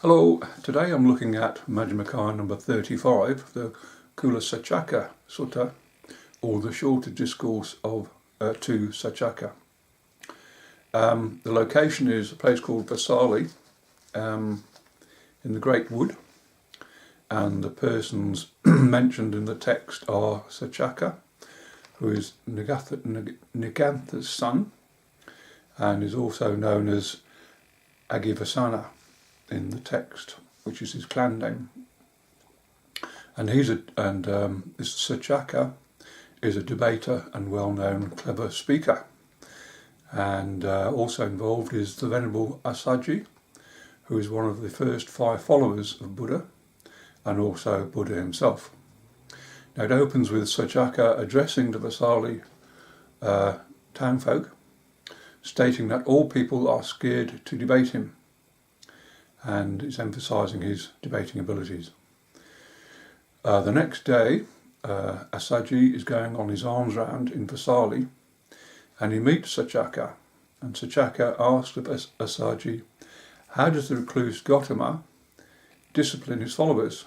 Hello, today I'm looking at Majjhima Nikaya number 35, the CulaSaccaka Sutta, or the shorter discourse of to Saccaka. The location is a place called Vesali in the Great Wood, and the persons mentioned in the text are Saccaka, who is Nigantha's son, and is also known as Agivasana in the text, which is his clan name. And this Saccaka is a debater and well-known clever speaker. And also involved is the Venerable Assaji, who is one of the first 5 followers of Buddha, and also Buddha himself. Now it opens with Saccaka addressing the Vesali townfolk, stating that all people are scared to debate him, and it's emphasising his debating abilities. The next day, Assaji is going on his alms round in Vesali, and he meets Saccaka, and Saccaka asks of Assaji, how does the recluse Gautama discipline his followers?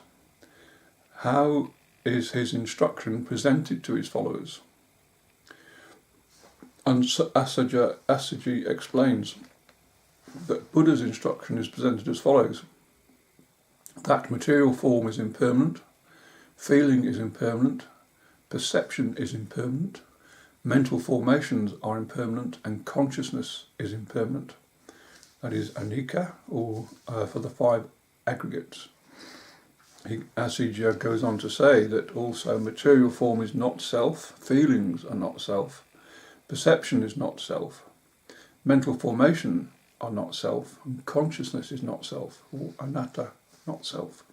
How is his instruction presented to his followers? And Assaji explains that Buddha's instruction is presented as follows: that material form is impermanent, feeling is impermanent, perception is impermanent, mental formations are impermanent, and consciousness is impermanent. That is anicca, or for the 5 aggregates. Assaji goes on to say that also material form is not self, feelings are not self, perception is not self, mental formation are not self, and consciousness is not self, or anatta, not self.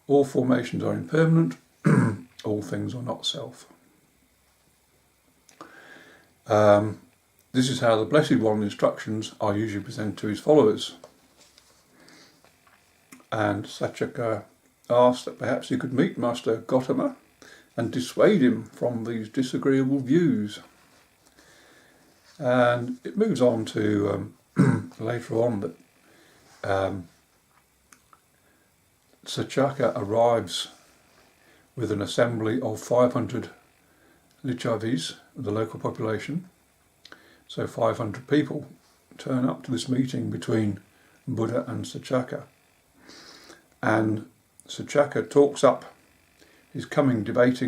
All formations are impermanent, all things are not self. This is how the Blessed One's instructions are usually presented to his followers. And Saccaka asked that perhaps he could meet Master Gautama and dissuade him from these disagreeable views. And it moves on to later on that Saccaka arrives with an assembly of 500 Lichavis, the local population. So 500 people turn up to this meeting between Buddha and Saccaka. And Saccaka talks up his coming debate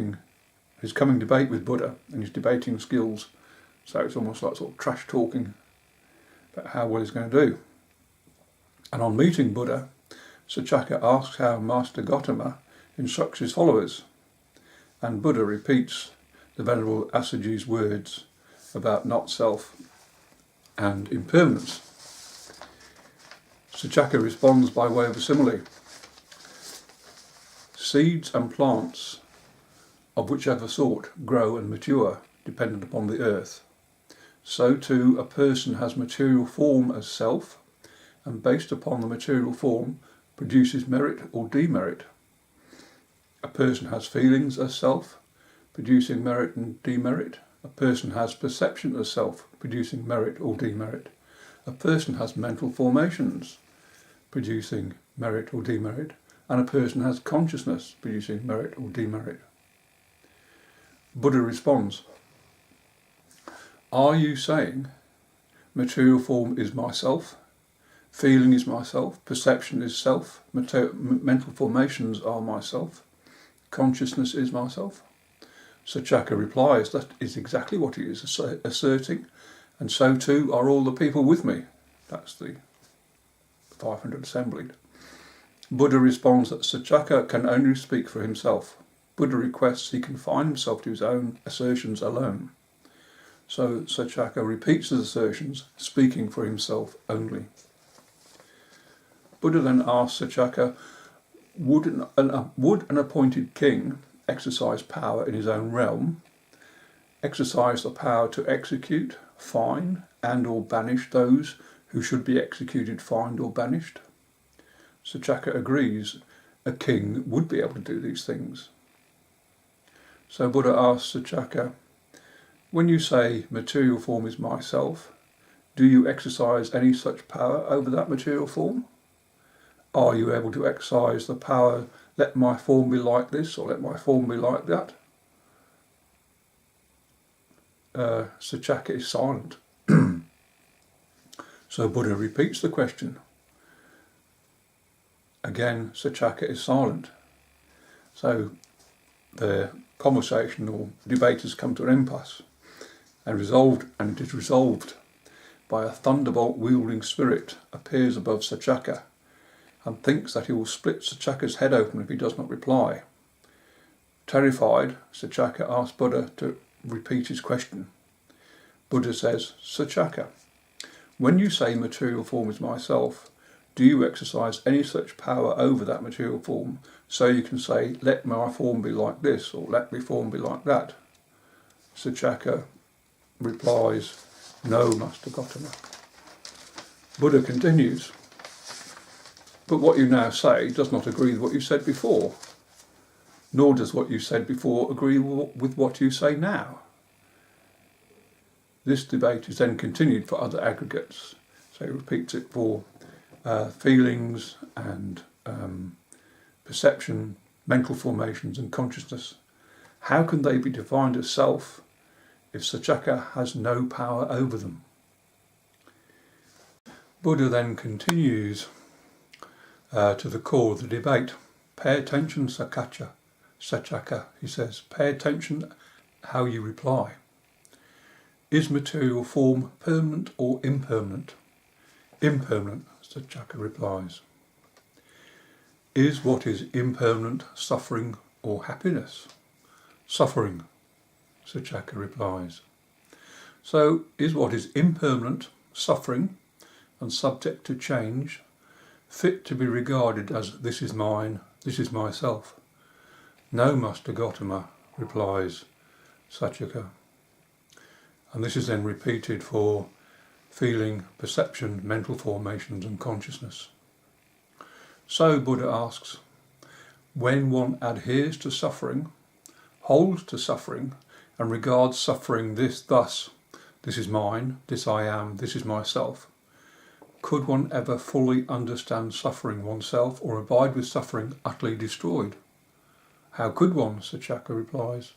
with Buddha and his debating skills. So it's almost like sort of trash talking about how well he's going to do. And on meeting Buddha, Saccaka asks how Master Gautama instructs his followers. And Buddha repeats the Venerable Assaji's words about not self and impermanence. Saccaka responds by way of a simile. Seeds and plants of whichever sort grow and mature dependent upon the earth. So too a person has material form as self, and based upon the material form produces merit or demerit. A person has feelings as self, producing merit and demerit. A person has perception as self, producing merit or demerit. A person has mental formations, producing merit or demerit. And a person has consciousness, producing merit or demerit. Buddha responds, are you saying material form is myself, feeling is myself, perception is self, mental formations are myself, consciousness is myself? Saccaka replies, that is exactly what he is asserting, and so too are all the people with me. That's the 500 assembled. Buddha responds that Saccaka can only speak for himself. Buddha requests he confine himself to his own assertions alone. So Saccaka repeats his assertions, speaking for himself only. Buddha then asks Saccaka, would an appointed king exercise power in his own realm, exercise the power to execute, fine, and or banish those who should be executed, fined, or banished? Saccaka agrees, a king would be able to do these things. So Buddha asks Saccaka, when you say material form is myself, do you exercise any such power over that material form? Are you able to exercise the power, let my form be like this or let my form be like that? Saccaka is silent. So Buddha repeats the question. Again, Saccaka is silent. So the conversation or debate has come to an impasse and it is resolved by a thunderbolt wielding spirit appears above Saccaka and thinks that he will split Saccaka's head open if he does not reply. Terrified, Saccaka asks Buddha to repeat his question. Buddha says, Saccaka, when you say material form is myself, do you exercise any such power over that material form so you can say, let my form be like this or let my form be like that? Saccaka replies, no, Master Gautama. Buddha continues, but what you now say does not agree with what you said before, nor does what you said before agree with what you say now. This debate is then continued for other aggregates. So he repeats it for feelings and perception, mental formations and consciousness. How can they be defined as self if Saccaka has no power over them? Buddha then continues to the core of the debate. Pay attention, Saccaka, he says. Pay attention how you reply. Is material form permanent or impermanent? Impermanent, Saccaka replies. Is what is impermanent suffering or happiness? Suffering, Saccaka replies. So, is what is impermanent, suffering, and subject to change, fit to be regarded as this is mine, this is myself? No, Master Gautama, replies Saccaka. And this is then repeated for feeling, perception, mental formations and consciousness. So Buddha asks, when one adheres to suffering, holds to suffering, and regards suffering thus, this is mine, this I am, this is myself, could one ever fully understand suffering oneself or abide with suffering utterly destroyed? How could one? Saccaka replies.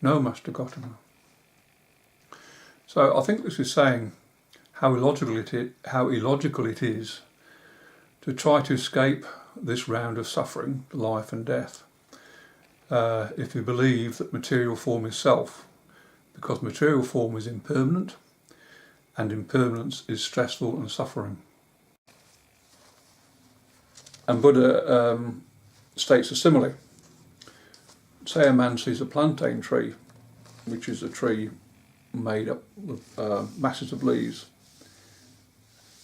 No, Master Gautama. So I think this is saying how illogical it is to try to escape this round of suffering, life and death, if you believe that material form is self, because material form is impermanent and impermanence is stressful and suffering. And Buddha states a simile. Say a man sees a plantain tree, which is a tree made up of masses of leaves.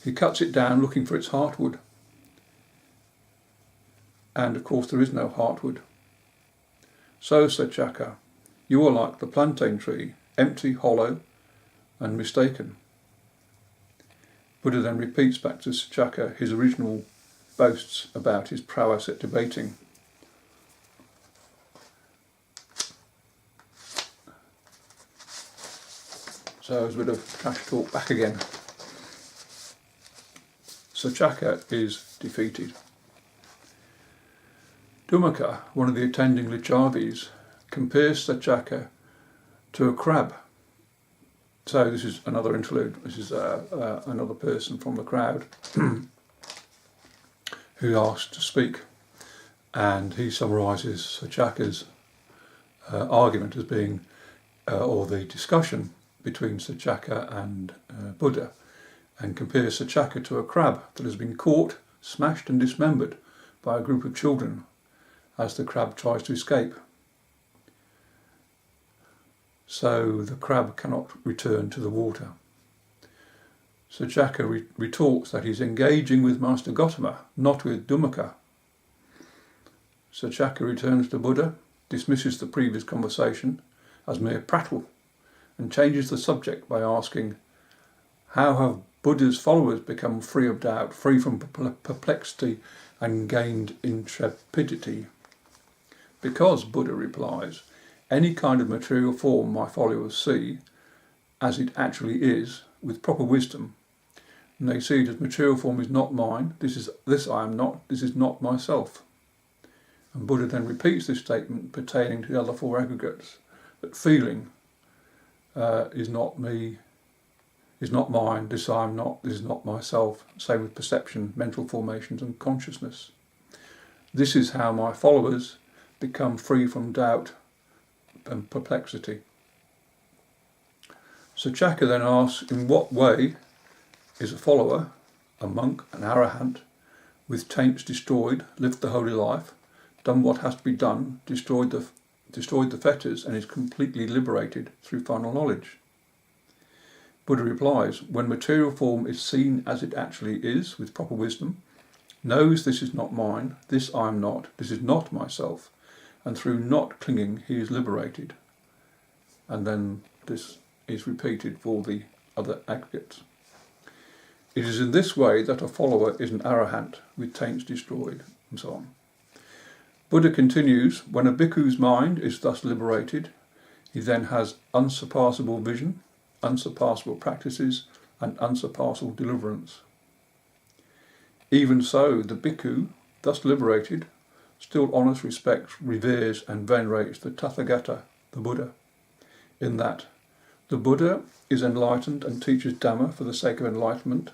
He cuts it down looking for its heartwood. And of course there is no heartwood. So, Saccaka, you are like the plantain tree, empty, hollow, and mistaken. Buddha then repeats back to Saccaka his original boasts about his prowess at debating. So as a bit of trash talk back again. Saccaka is defeated. Dhammaka, one of the attending Lichavis, compares Saccaka to a crab. So this is another interlude. This is another person from the crowd who asked to speak, and he summarises Saccaka's argument as being, or the discussion between Saccaka and Buddha, and compares Saccaka to a crab that has been caught, smashed and dismembered by a group of children as the crab tries to escape. So the crab cannot return to the water. Saccaka retorts that he's engaging with Master Gautama, not with Dhammaka. Saccaka returns to Buddha, dismisses the previous conversation as mere prattle, and changes the subject by asking, how have Buddha's followers become free of doubt, free from perplexity, and gained intrepidity? Because, Buddha replies, any kind of material form my followers see, as it actually is, with proper wisdom, And they see it as material form is not mine, this I am not, this is not myself. And Buddha then repeats this statement pertaining to the other four aggregates, that feeling is not me, is not mine, this I am not, this is not myself. Same with perception, mental formations and consciousness. This is how my followers become free from doubt and perplexity. Saccaka then asks, in what way is a follower, a monk, an arahant, with taints destroyed, lived the holy life, done what has to be done, destroyed the fetters, and is completely liberated through final knowledge? Buddha replies, when material form is seen as it actually is, with proper wisdom, knows this is not mine, this I am not, this is not myself, and through not clinging he is liberated. And then this is repeated for the other aggregates. It is in this way that a follower is an arahant with taints destroyed, and so on. Buddha continues, when a bhikkhu's mind is thus liberated, he then has unsurpassable vision, unsurpassable practices, and unsurpassable deliverance. Even so, the bhikkhu, thus liberated, still honours, respects, reveres and venerates the Tathagata, the Buddha, in that the Buddha is enlightened and teaches Dhamma for the sake of enlightenment.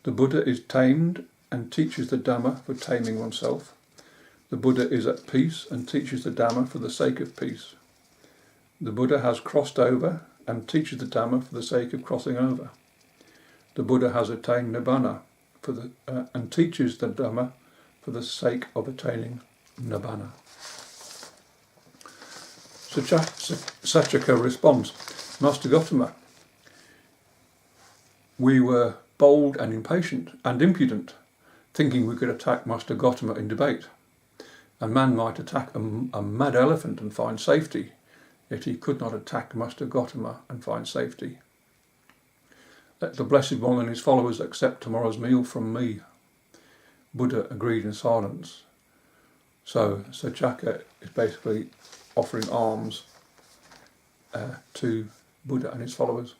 The Buddha is tamed and teaches the Dhamma for taming oneself. The Buddha is at peace and teaches the Dhamma for the sake of peace. The Buddha has crossed over and teaches the Dhamma for the sake of crossing over. The Buddha has attained Nibbana and teaches the Dhamma for the sake of attaining Nibbana. Saccaka responds, Master Gotama, we were bold and impatient and impudent, thinking we could attack Master Gotama in debate. A man might attack a mad elephant and find safety, yet he could not attack Master Gotama and find safety. Let the Blessed One and his followers accept tomorrow's meal from me. Buddha agreed in silence. So Saccaka is basically offering alms to Buddha and his followers.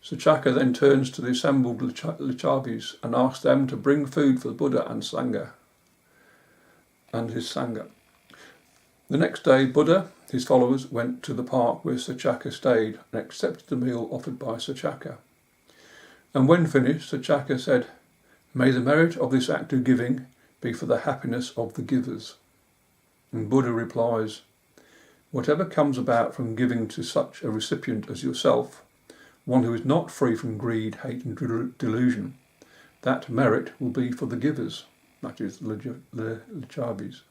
Saccaka then turns to the assembled Lichabhis and asks them to bring food for the Buddha and Sangha and his Sangha. The next day, Buddha, his followers, went to the park where Saccaka stayed and accepted the meal offered by Saccaka. And when finished, Saccaka said, "May the merit of this act of giving be for the happiness of the givers." And Buddha replies, "Whatever comes about from giving to such a recipient as yourself, one who is not free from greed, hate and delusion, that merit will be for the givers," that is, the Lichabhis.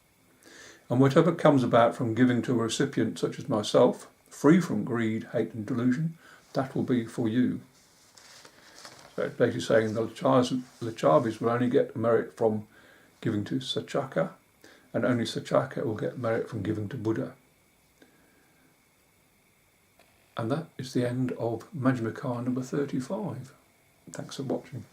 "And whatever comes about from giving to a recipient such as myself, free from greed, hate and delusion, that will be for you." So it's basically saying the Lichabhis will only get merit from giving to Saccaka, and only Saccaka will get merit from giving to Buddha. And that is the end of Majjhima Nikaya number 35. Thanks for watching.